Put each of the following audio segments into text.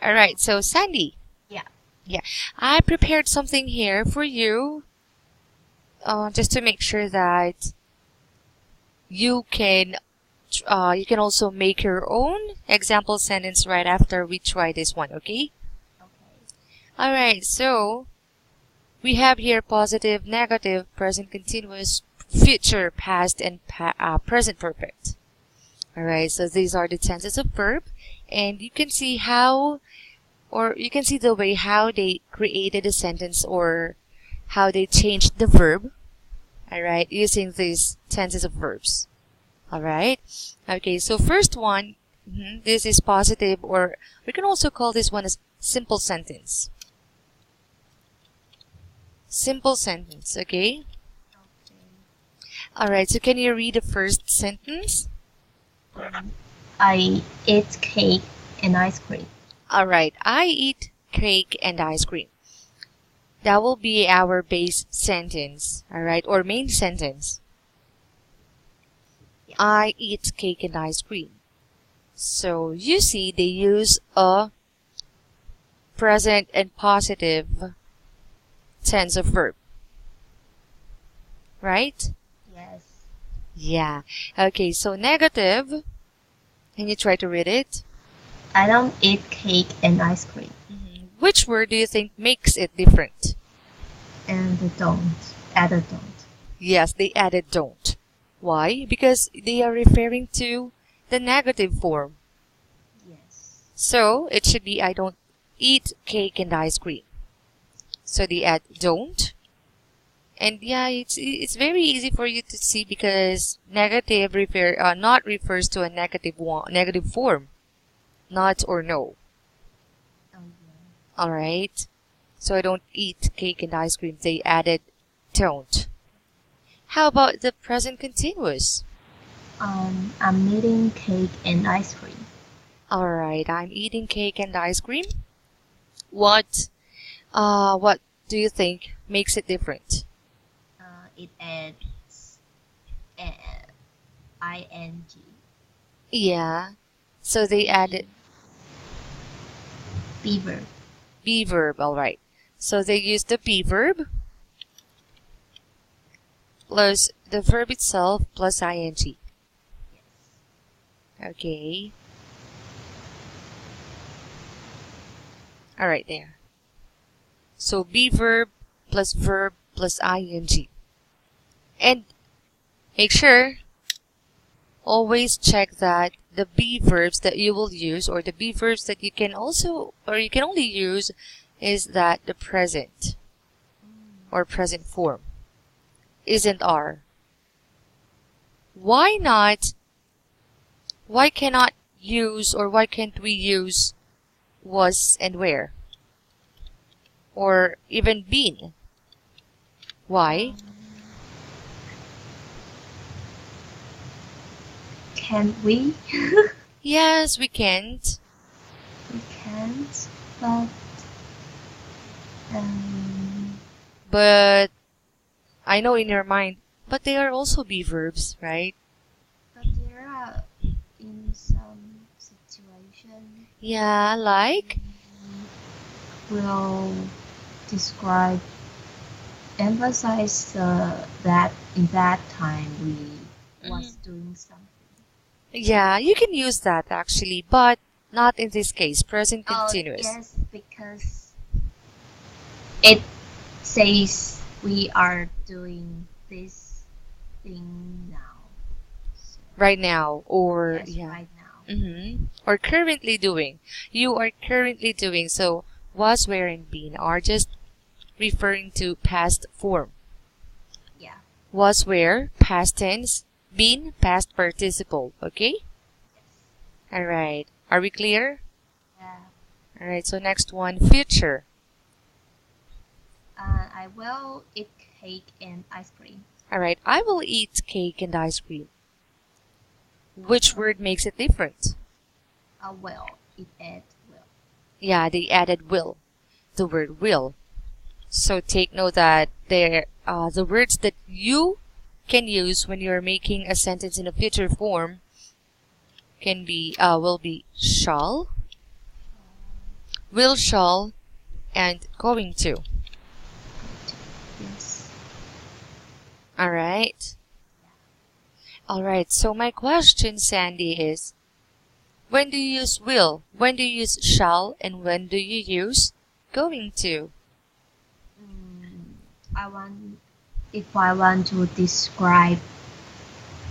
All right, so Sandy. Yeah. Yeah, I prepared something here for you, just to make sure that you can also make your own example sentence right after we try this one. Okay. Okay. All right, so we have here positive, negative, present continuous, future, past, and present perfect. All right, so these are the tenses of verb, and you can see you can see the way how they created a sentence or how they changed the verb. All right, using these tenses of verbs. All right. Okay, so first one, this is positive, or we can also call this one as simple sentence. Simple sentence, okay? Okay. All right, so can you read the first sentence? I eat cake and ice cream. All right, I eat cake and ice cream. That will be our base sentence, all right, or main sentence. Yeah. I eat cake and ice cream. So you see they use a present and positive tense of verb. Right? Yes. Yeah. Okay, so negative. Can you try to read it? I don't eat cake and ice cream. Which word do you think makes it different? And don't. Added don't. Yes, they added don't. Why? Because they are referring to the negative form. Yes. So it should be I don't eat cake and ice cream. So they add don't. And yeah, it's very easy for you to see because negative not refers to a negative form. Not or no. Oh, yeah. All right. So I don't eat cake and ice cream. They added don't. How about the present continuous? I'm eating cake and ice cream. All right. I'm eating cake and ice cream. What do you think makes it different? It adds ing. Yeah. So they added Be verb. be verb. All right. So they used the be verb plus the verb itself plus ing. Yes. Okay. All right there. So be verb plus ing. And make sure always check that the be verbs that you will use or the be verbs that you can only use is that the present or present form isn't are. Why cannot use or why can't we use was and where? Or even been? Why? Can we? Yes, we can't. We can't. But I know in your mind, but they are also be verbs, right? But there are in some situation Yeah, like? will describe emphasize that in that time we was doing something. Yeah, you can use that actually, but not in this case, present continuous. Yes, because it says we are doing this thing now. So, Right now, or yes, yeah. right now. Or currently doing. You are currently doing. So was, where, and been are just referring to past form. Yeah. Was, where, past tense, been, past participle. Okay? All right. Are we clear? Yeah. All right. So next one, future. I will eat cake and ice cream. All right. I will eat cake and ice cream. Which word makes it different? Will. It add will. Yeah, they added will. The word will. So take note that the words that you can use when you're making a sentence in a future form will be shall, will, shall, and going to. Yes. Alright? Alright, so my question, Sandy, is when do you use will? When do you use shall? And when do you use going to? If I want to describe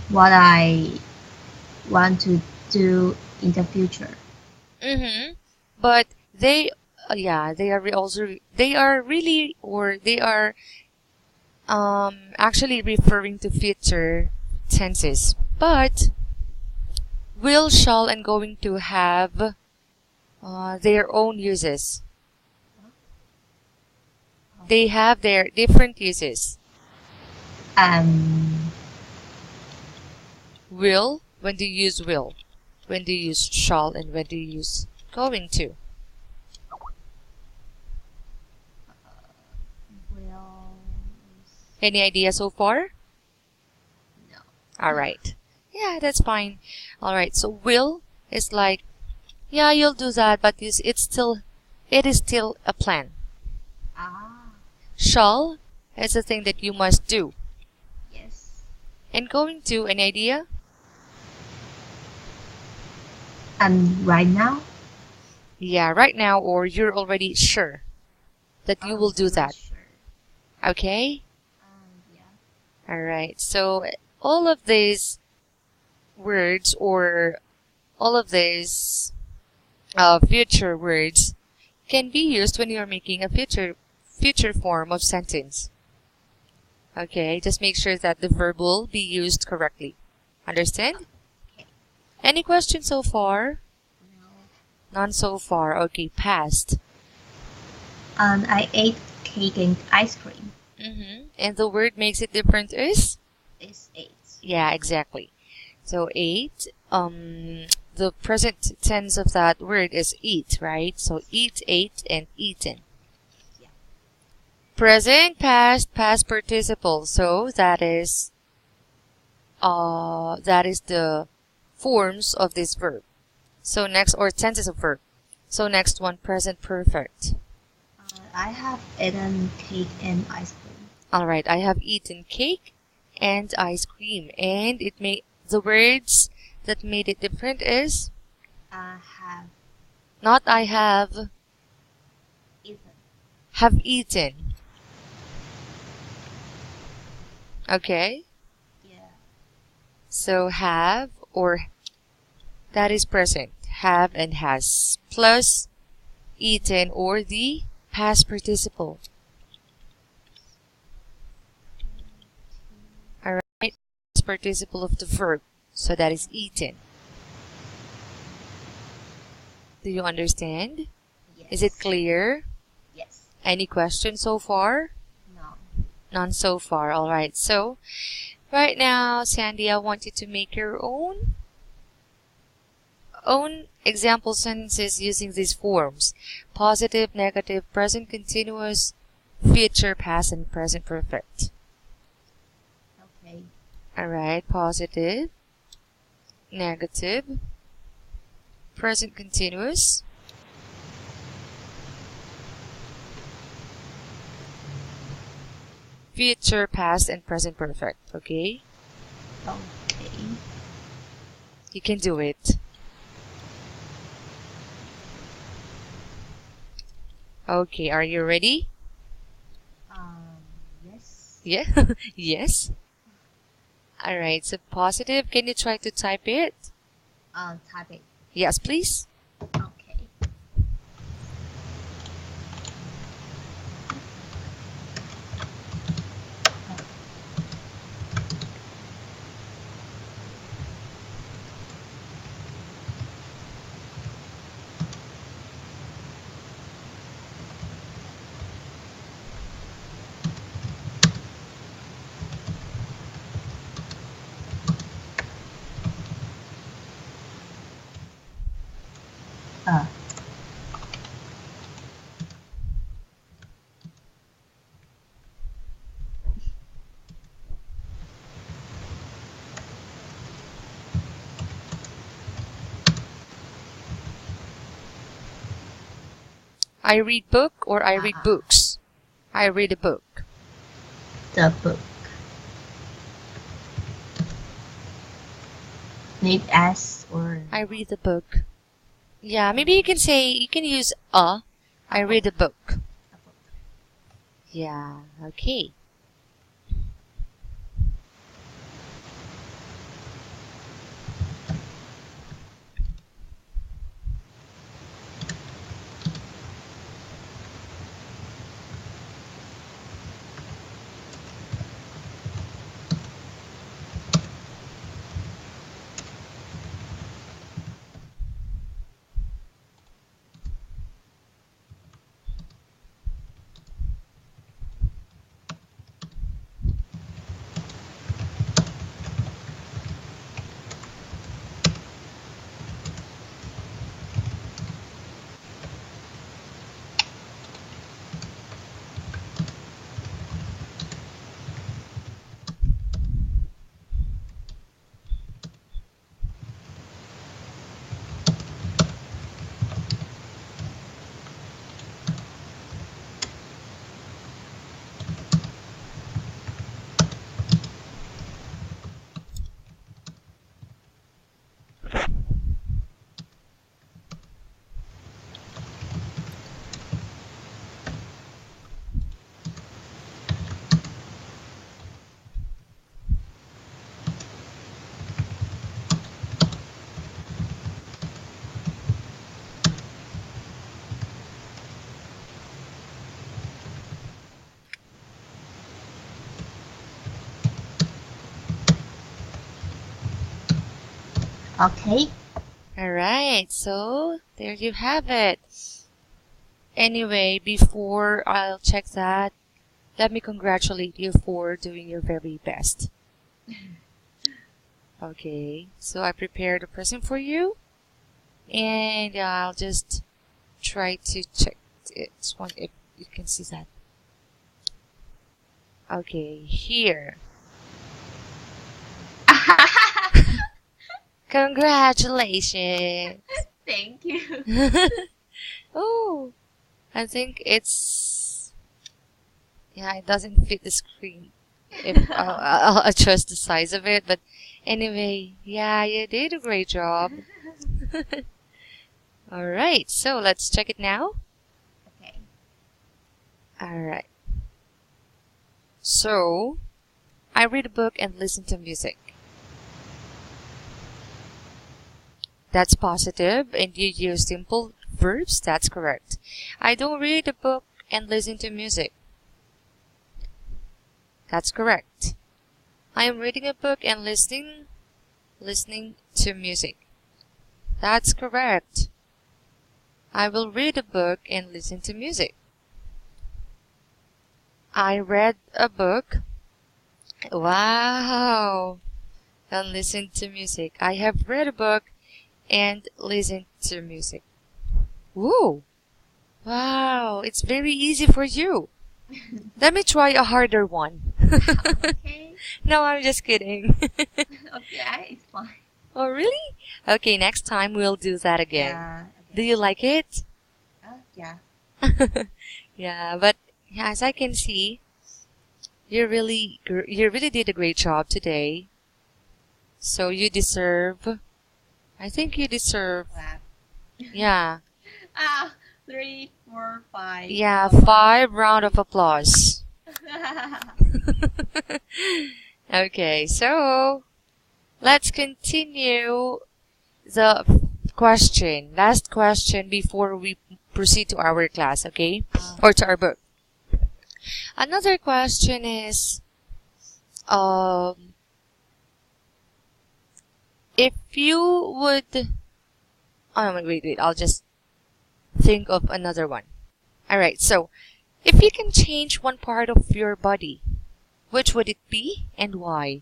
what I want to do in the future. Mm-hmm. But they, they are they are really, or they are actually referring to future tenses. But will, shall, and going to have their own uses. They have their different uses. Will, when do you use will? When do you use shall? And when do you use going to? Will. Any idea so far? No. Alright. Yeah, that's fine. Alright, so will is like, yeah, you'll do that, but it is still a plan. Shall is a thing that you must do. Yes. And going to, an idea? Right now? Yeah, right now, or you're already sure that you will do that. Sure. Okay? Yeah. Alright, so all of these words, or all of these future words, can be used when you're making a future form of sentence. Okay, just make sure that the verb will be used correctly. Understand? Okay. Any questions so far? No. None so far. Okay, past. I ate cake and ice cream. And the word makes it different is? Is ate. Yeah, exactly. So ate, the present tense of that word is eat, right? So eat, ate, and eaten. Yeah. Present, past, past participle. So that is the forms of this verb. So next, or tenses of verb. So next one, present perfect. I have eaten cake and ice cream. Alright, I have eaten cake and ice cream. And the words that made it different is? Have Not I have. eaten. Have eaten. Okay? Yeah. So have, or that is present. Have and has. Plus eaten, or the past participle. Alright? Past participle of the verb. So that is eaten. Do you understand? Yes. Is it clear? Yes. Any questions so far? No. None so far. Alright, so right now, Sandy, I want you to make your own example sentences using these forms: positive, negative, present continuous, future, past, and present perfect. Okay. Alright, positive, negative, present continuous, future, past, and present perfect. Okay? Okay. You can do it. Okay, are you ready? Yes. Yeah? Yes? Alright, so positive, can you try to type it? Type it. Yes, please. Okay. I read book or I read Ah, books? I read a book. the book. Need S or I read the book. Yeah, maybe you can say, you can use a. I read a book. a book. Yeah, okay. Okay. Alright, so there you have it. Anyway, before I'll check that, let me congratulate you for doing your very best. Okay, so I prepared a present for you, and I'll just try to check it one if you can see that. Okay, here. Congratulations! Thank you. Oh, I think it's, yeah, it doesn't fit the screen. If I'll adjust the size of it, but anyway, yeah, you did a great job. All right, so let's check it now. Okay. All right. So, I read a book and listen to music. That's positive, and you use simple verbs. That's correct. I don't read a book and listen to music. That's correct. I am reading a book and listening to music. That's correct. I will read a book and listen to music. I read a book. Wow. And listen to music. I have read a book and listened to music. Woo! Wow, it's very easy for you. Let me try a harder one. Okay. No, I'm just kidding. Okay, it's fine. Oh, really? Okay, next time we'll do that again. Yeah. Do you like it? Yeah. Yeah, but as I can see, you really did a great job today. So you deserve, I think you deserve, Clap. yeah, 3, 4, 5. yeah, 5 round of applause. Okay, so let's continue the question. Last question before we proceed to our class, okay? Or to our book. Another question is, if you would, oh, wait, I'll just think of another one. Alright, so, if you can change one part of your body, which would it be and why?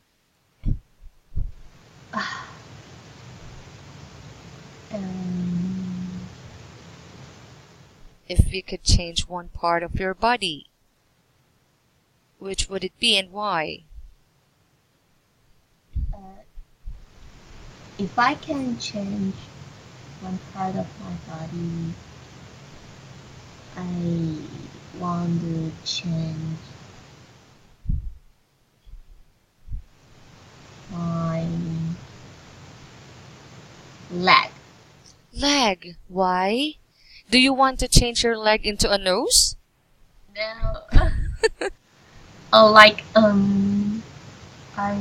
Um, If you could change one part of your body, which would it be and why? if I can change one part of my body, I want to change my leg. Leg. Why? Do you want to change your leg into a nose? No. Oh, like I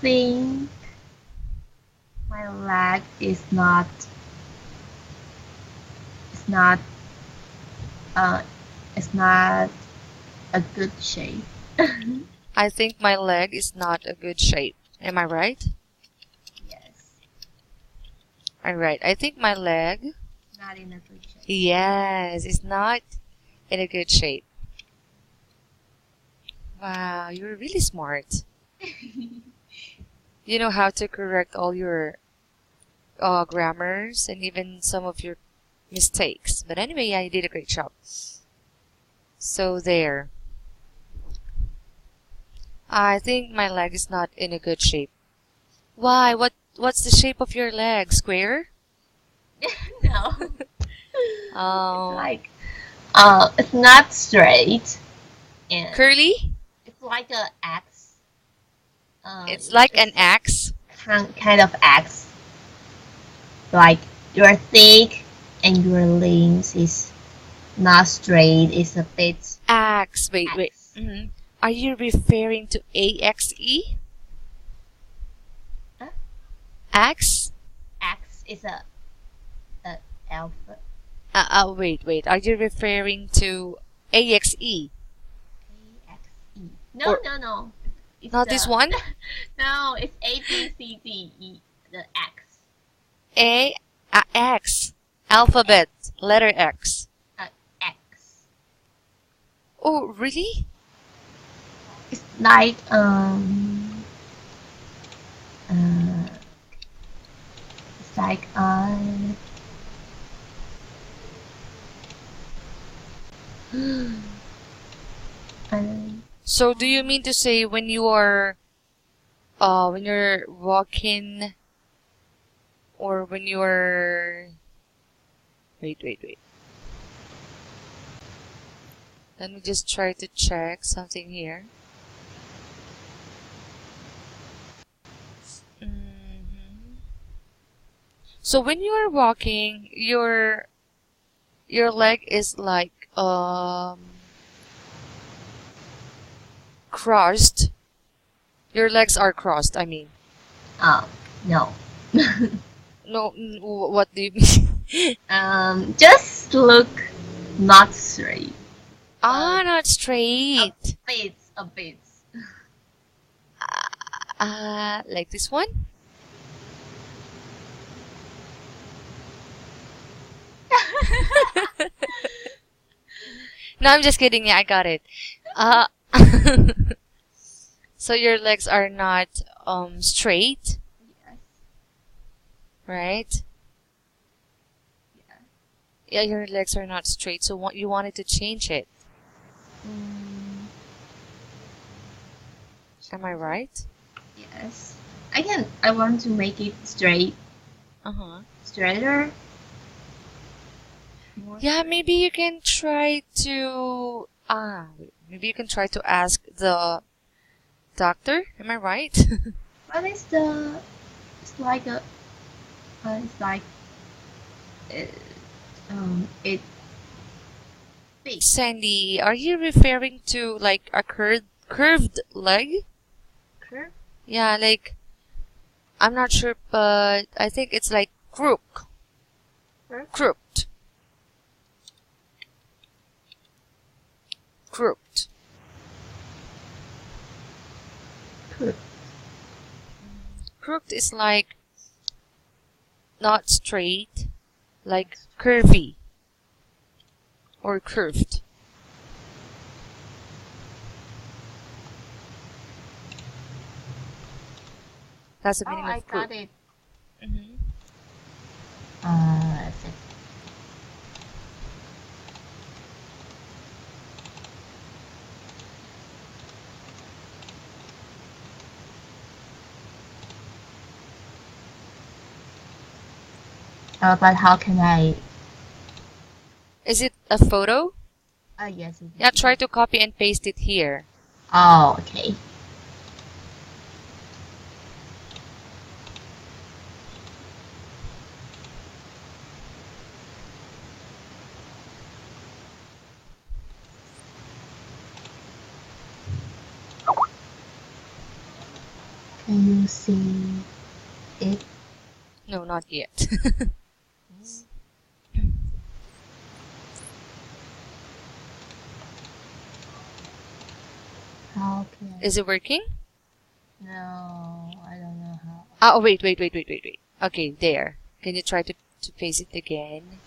think my leg is not. It's not. Uh, it's not a good shape. I think my leg is not a good shape. Am I right? Yes, Alright, I think my leg, not in a good shape. yes, is not in a good shape. Wow, you're really smart. You know how to correct all your grammars and even some of your mistakes. But anyway, yeah, you did a great job. So there. I think my leg is not in a good shape. Why? What's the shape of your leg? Square? No, Oh, it's not straight, and curly? it's like a X. It's like an axe. Kind of X. Like your thick and your limbs is not straight. It's a bit Axe. Wait. X. Are you referring to AXE? Huh? Axe? X is a alpha. Wait. Are you referring to AXE? AXE. No, Or- no. It's Not this one? No, it's ABCDE. The X. X. Alphabet. Letter X. X. Oh, really? It's like it's like So do you mean to say when when you're walking or when you're wait. Let me just try to check something here. Mhm. So when you are walking, your leg is like crossed. Your legs are crossed, I mean. no. No, what do you mean? Just look not straight. Not straight. A bit. Like this one? No, I'm just kidding. Yeah, I got it. Uh, so your legs are not straight, Yes. right? Yeah. Yeah, your legs are not straight. So you wanted to change it. Mm, Am I right? yes. I want to make it straight. Uh-huh. Straighter. More Yeah, straight. maybe you can try to maybe you can try to ask the doctor. Am I right? What is the? It's like a. It's like. Uh, it big. Sandy, are you referring to like a curved leg? Curve. Yeah, like I'm not sure, but I think it's like Curve. crooked, crooked. Curve. Crooked is like not straight, like curvy or curved. That's the Oh, meaning I of got crooked. it. Hmm. Let's see. But how can I Is it a photo? Yes. It Yeah, is. try to copy and paste it here. Oh, okay. Can you see it? No, not yet. How can? Is it working? No, I don't know how. Oh, wait. Okay, there. Can you try to paste it again?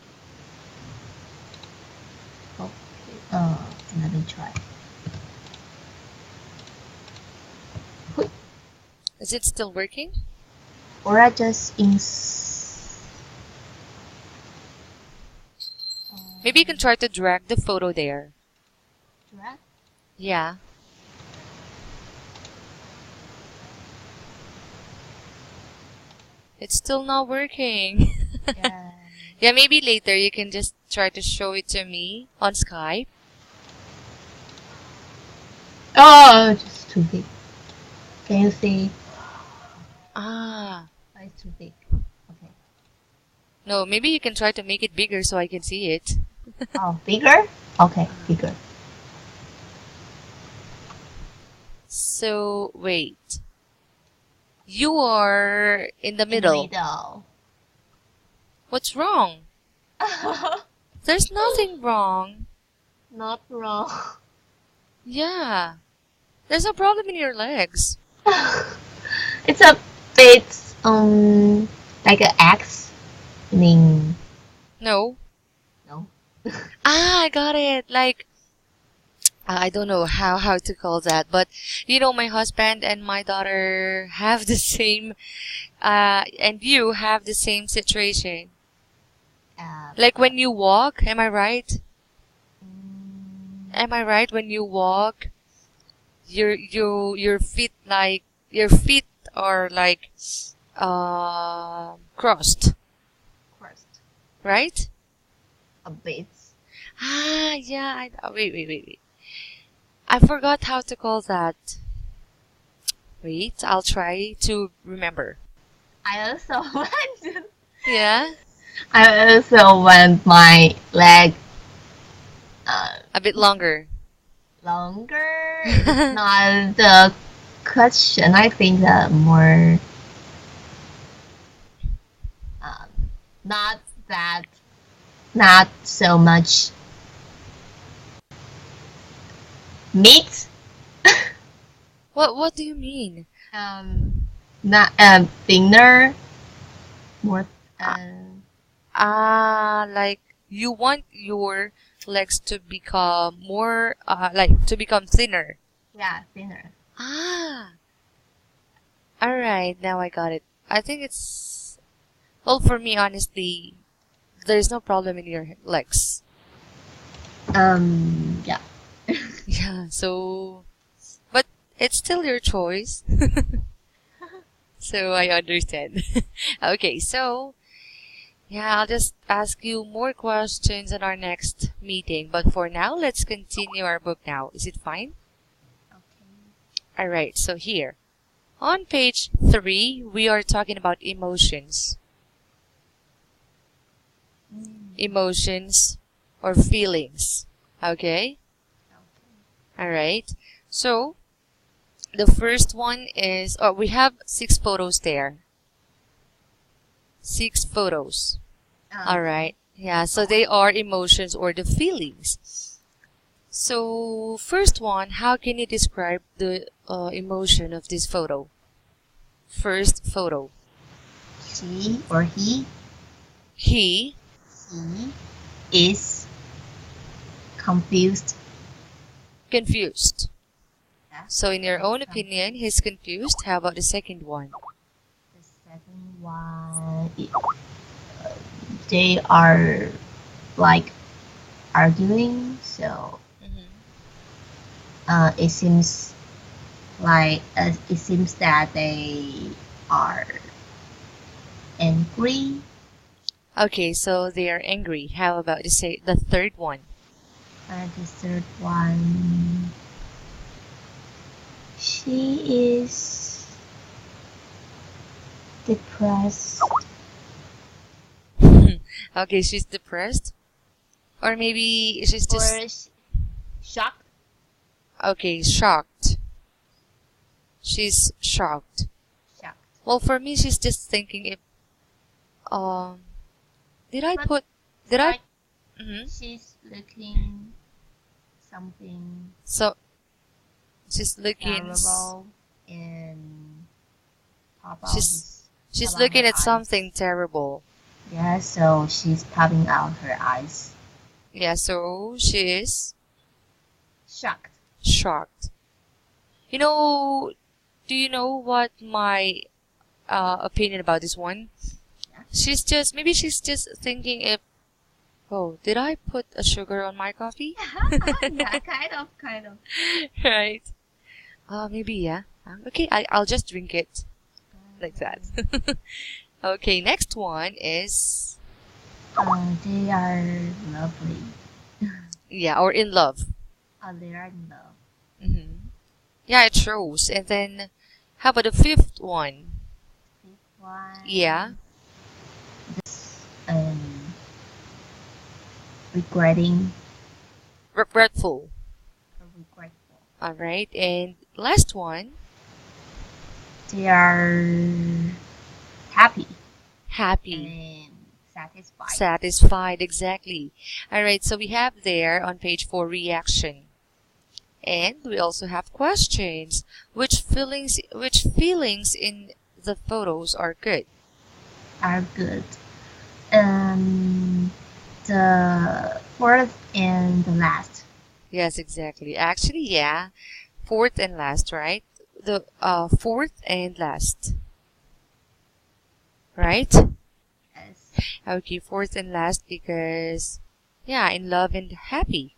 Okay. Let me try. Is it still working? Or I just Maybe you can try to drag the photo there. drag. Yeah. It's still not working. Yeah. Yeah, maybe later you can just try to show it to me on Skype. Oh, just too big. Can you see? Ah, Oh, it's too big. Okay. no, maybe you can try to make it bigger so I can see it. Oh, bigger? Okay, bigger. So, wait. You are in the In the middle. middle. What's wrong? There's nothing wrong. Not wrong. Yeah. There's no problem in your legs. It's a bit like an X. I mean, No. no. Ah, I got it. Like, I don't know how to call that, but my husband and my daughter have the same, and you have the same situation. Like when you walk, am I right? Am I right? When you walk, your feet are like crossed, Crust. right? A bit. Ah, yeah. Wait. I forgot how to call that. Wait, I'll try to remember. I also want to. Yeah, I also want my leg a bit longer. longer. It's not the question. I think that more. Um, not that. Not so much meat. What do you mean? Not thinner. More. Like you want your legs to become more, like to become thinner. Yeah, thinner. Ah, all right. Now I got it. I think it's well for me, honestly. There's no problem in your legs. Yeah. Yeah. So, but it's still your choice. So I understand. Okay. So. Yeah, I'll just ask you more questions in our next meeting. But for now, let's continue our book now. Is it fine? Okay. Alright, so here. On page 3, we are talking about emotions. Emotions or feelings. Okay? Alright. So, the first one is, we have 6 photos there. 6 photos. All right. Yeah, so they are emotions or the feelings. So, first one, how can you describe the emotion of this photo? First photo. She or he. He He is confused. confused. Yeah. So, in your own opinion, he's confused. How about the second one? The second one, they are like arguing, so Mm-hmm. it seems that they are angry. Okay, so they are angry. How about the third one? The third one, she is depressed. Okay, she's depressed. Or maybe she's just Or shocked. okay, shocked. She's shocked. Shocked. Well, for me, she's just thinking if um did I But put did I like hmm she's looking something so she's looking terrible and pop out she's his she's pop out looking her at something eyes. terrible. Yeah, so she's popping out her eyes. Yeah, so she is Shocked. shocked. You know, do you know what my opinion about this one? Yeah. Maybe she's just thinking if, oh, did I put a sugar on my coffee? Yeah, kind of. Right. Maybe, yeah. Okay, I'll just drink it like that. Okay, next one is, They are lovely. yeah, or in love. They are in love. Yeah, it shows. And then, how about the fifth one? This one. Yeah, Um, regretting regretful. or regretful. All right, and last one, They are happy happy. and satisfied. Satisfied, exactly. All right, so we have there on page 4 reaction. And we also have questions. Which feelings in the photos are good? Are good. The fourth and the last. Yes, exactly. Actually, yeah. Fourth and last, right? The fourth and last. Right? Yes. Okay, fourth and last because yeah, in love and happy.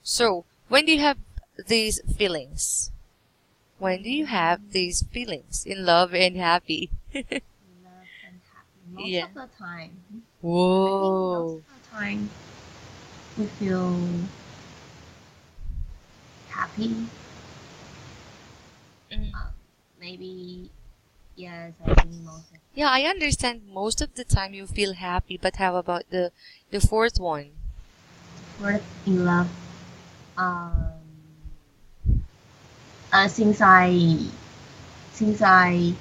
So, when do you have these feelings? When do you have these feelings in love and happy? Love and happy. Most Yeah. of the time. I think Whoa. most of the time we feel happy. Mm. Maybe yes, I think most of Yeah, I understand most of the time you feel happy, but how about the fourth one? we're in love. Um, since I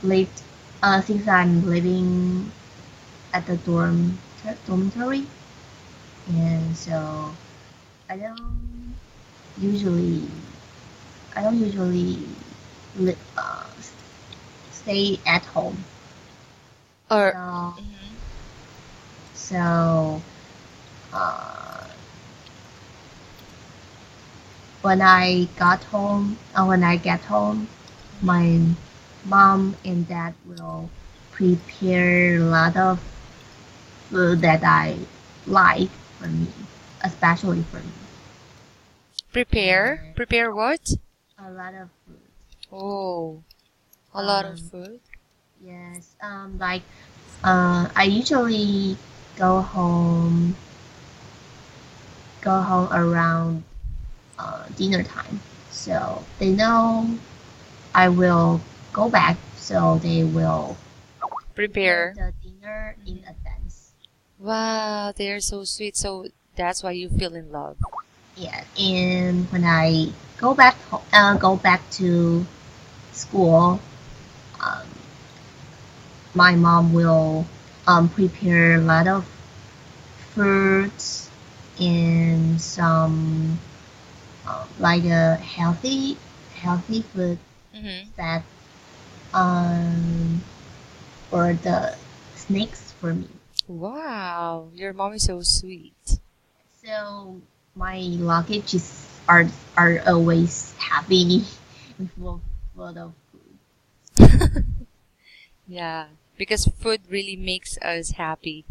lived since I'm living at the dormitory, and so I don't usually I don't usually li- stay at home. Or So mhm. so uh, when I get home, my mom and dad will prepare a lot of food that I like for me, especially for me. And Prepare what? a lot of food. Oh, a lot of Um, food. yes, like I usually go home go home around dinner time, so they know I will go back, so they will prepare Prepare. the dinner in advance. Wow, they're so sweet. So that's why you feel in love. Yeah, and when I go back to school, um, my mom will prepare a lot of fruits and some like a healthy food Mm-hmm. that um, or the snacks for me. Wow, your mom is so sweet. So my luggage are always happy with full of food. Yeah, because food really makes us happy.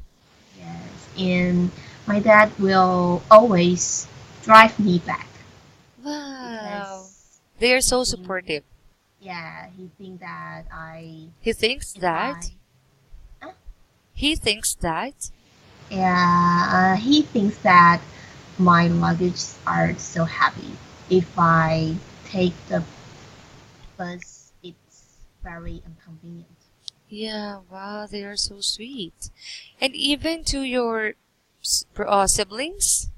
Yes, and my dad will always drive me back Wow, because they are he so think supportive. yeah he think that I He thinks if that. I uh, He thinks that. Yeah, he thinks that my luggage are so heavy. If I take the bus, it's very inconvenient. Yeah, wow, they are so sweet. And even to your siblings,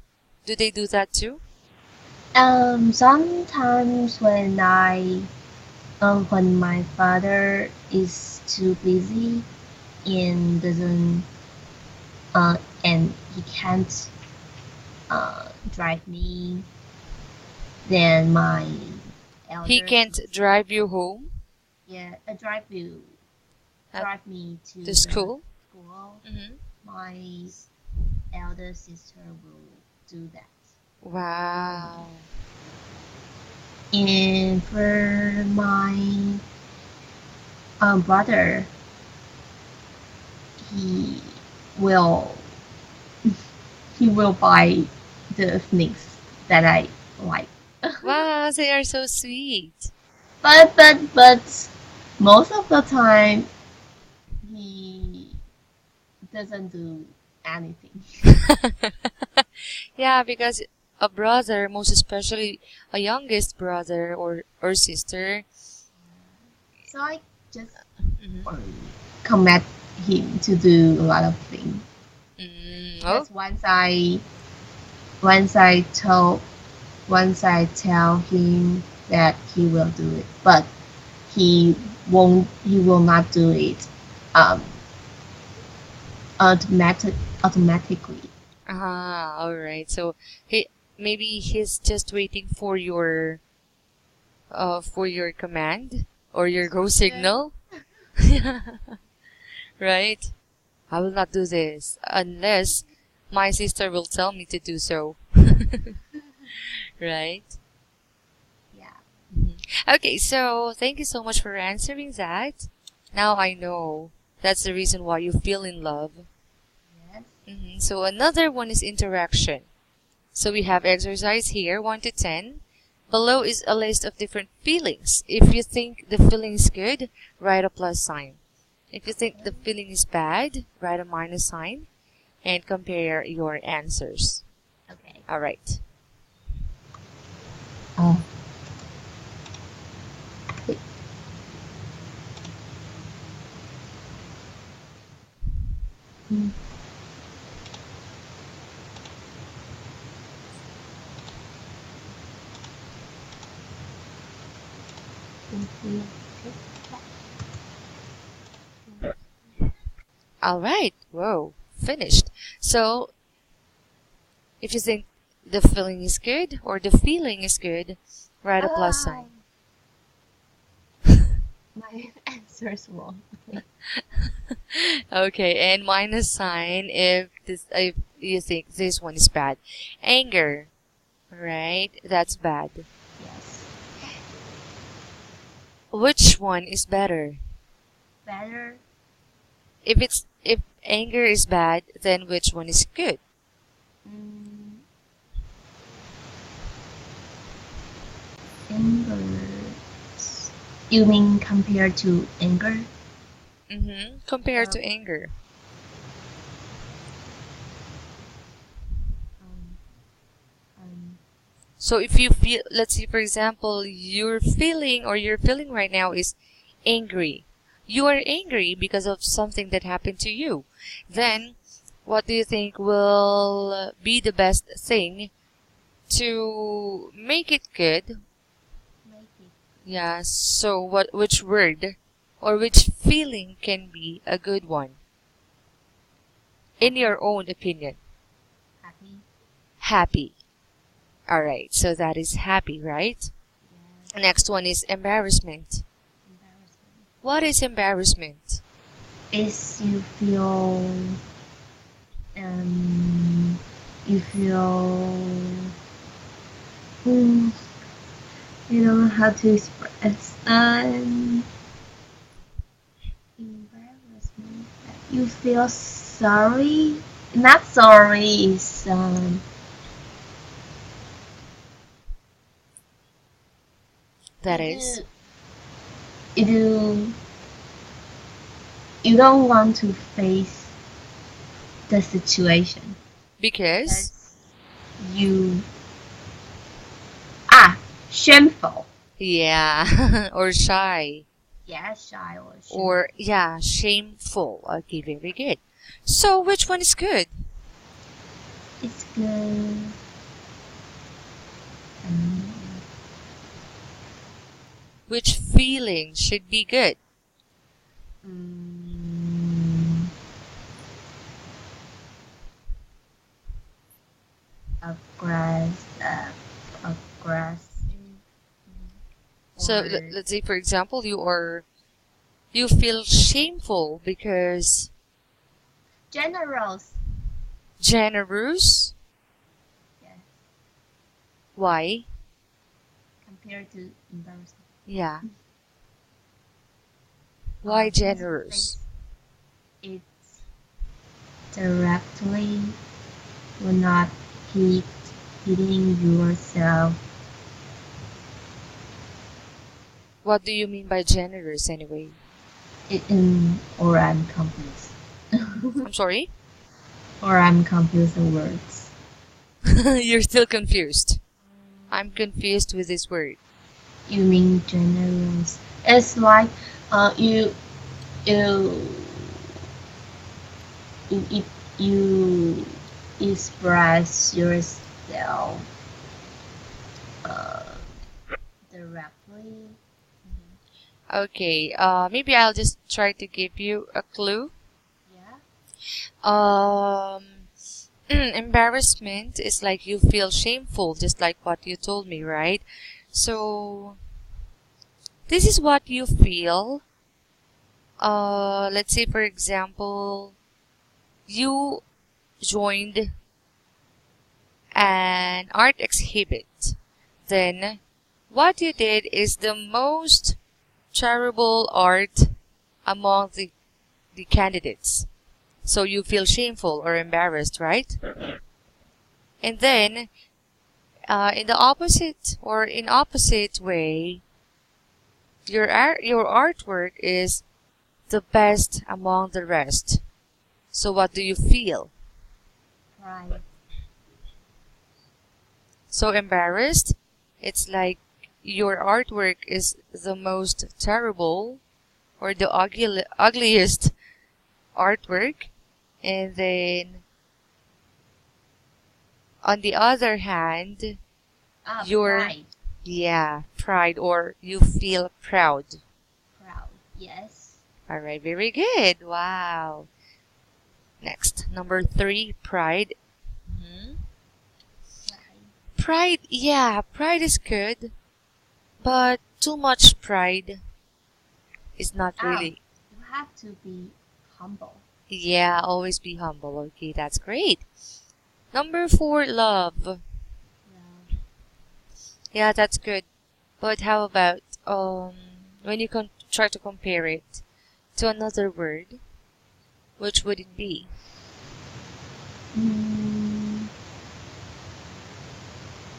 do they do that too? Sometimes when my father is too busy and doesn't and he can't drive me, then my He elder can't sister, drive you home yeah, at drive me to the the school? school. Hmm. My elder sister will do that for me. Wow. And for my brother, he will he will buy the things that I like. Wow, they are so sweet. But most of the time he doesn't do anything. Yeah, because a brother, most especially a youngest brother or sister. So I just Mhm. command him to do a lot of things. Oh, Because once I told once I tell him that he will do it, but he will not do it um automatically. all right. So he maybe he's just waiting for your command or your go Yeah. signal. Right? I will not do this unless my sister will tell me to do so. Right? Yeah. Mhm. Okay, so thank you so much for answering that. Now I know that's the reason why you feel in love. Yes. So another one is interaction. So we have exercise here, 1 to 10. Below is a list of different feelings. If you think the feeling is good, write a plus sign. If you think the feeling is bad, write a minus sign and compare your answers. Okay. All right. Oh. Mm. All right. Whoa. Finished. So if you think the feeling is good or the feeling is good, write a plus Ah, sign. my answer's wrong. Okay. Okay, and minus sign if you think this one is bad. Anger, right? That's bad. Yes. Which one is better? Better. If anger is bad, then which one is good? Mm, anger. You mean compared to anger? Compared Um, to anger. um, um, So if you feel, let's say for example, you're feeling right now is angry. You are angry because of something that happened to you. yes. Then, what do you think will be the best thing to make it good? Make it Yeah, so which word or which feeling can be a good one in happy. your own opinion? Happy. Happy. All right, so that is happy, right? Yes. Next one is embarrassment. Embarrassment. What is embarrassment? Is um you feel hmm, you don't know how to express embarrassment. You feel sorry, not sorry. Is That you is. do you do you don't want to face. the situation. Because You shameful. yeah, or shy, Yeah, shy or shameful. or yeah, shameful. Okay, very good. So which one is good? It's good. Um, Which feeling should be good? mm, aggressive, aggressive. So Or let's say, for example, you feel shameful because generous. generous. Yes, Why? compared to embarrassing. Yeah. Why Just generous? because it's directly will not hit hitting yourself. What do you mean by generous anyway? Or I'm confused. I'm sorry? Or I'm confused the words. You're still confused. I'm confused with this word. You mean generous? It's like you you you you express yourself uh, directly. Okay, maybe I'll just try to give you a clue. Yeah. Embarrassment is like you feel shameful, just like what you told me, right? So, this is what you feel. Let's say, for example, you joined an art exhibit. Then, what you did is the most terrible art among the candidates. So you feel shameful or embarrassed, right? And then, in the opposite or in opposite way, your artwork is the best among the rest. So what do you feel? Pride. So embarrassed? It's like your artwork is the most terrible or the ugliest artwork. And then, on the other hand, your Pride. yeah, pride or you feel proud. Proud. Yes. All right, very good. Wow. Next, number 3, pride. Mhm. Pride. Pride, yeah, pride is good, but too much pride is not really. You have to be humble. Yeah, always be humble. Okay, that's great. Number 4, love. Yeah. Yeah, that's good. But how about when you try to compare it to another word, which would it be? Mm,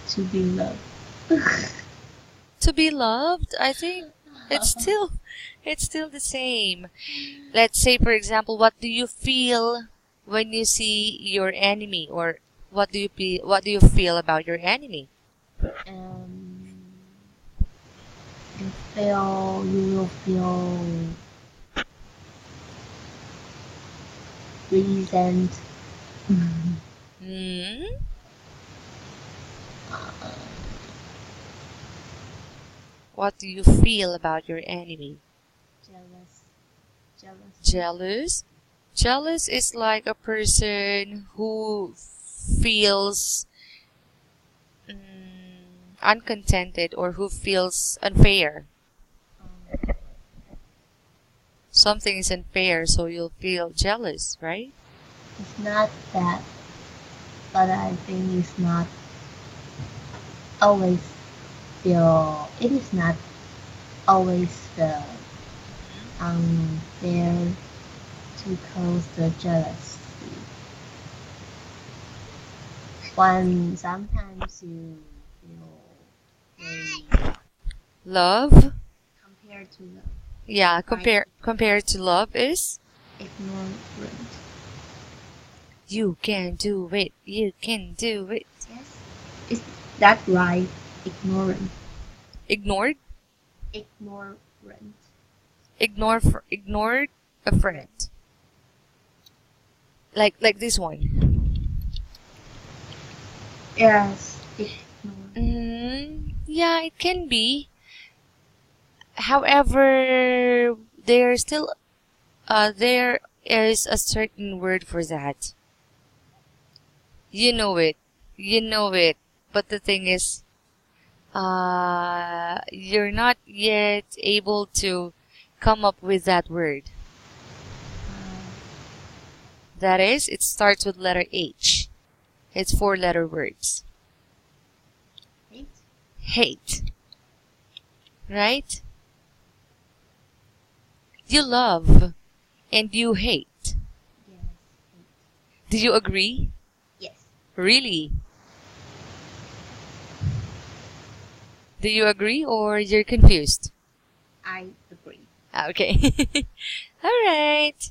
to be loved. To be loved, I think it's still the same. Let's say, for example, what do you feel when you see your enemy, or what do you feel about your enemy? um, you will feel resent. Hmm? What do you feel about your enemy? Jealous. Jealous? Jealous is like a person who feels uncontented or who feels unfair. Um, Something is unfair, so you'll feel jealous, right? it's not that, but I think it's not always feel. It is not always the unfair to cause the jealousy. When sometimes you feel very Love? compared to the Yeah, compared to love is ignorant. You can do it. You can do it. Yes. Is that right? Ignorant. Ignored? Ignorant. Ignored a friend. Like this one. Yes. Ignorant. Yeah, it can be. However, there is a certain word for that. You know it. You know it. But the thing is, you're not yet able to come up with that word. That is, it starts with letter H. It's 4-letter words. Hate. Hate. Right? You love and you hate. Yes. Do you agree? Yes. Really? Do you agree or you're confused? I agree. Okay. All right.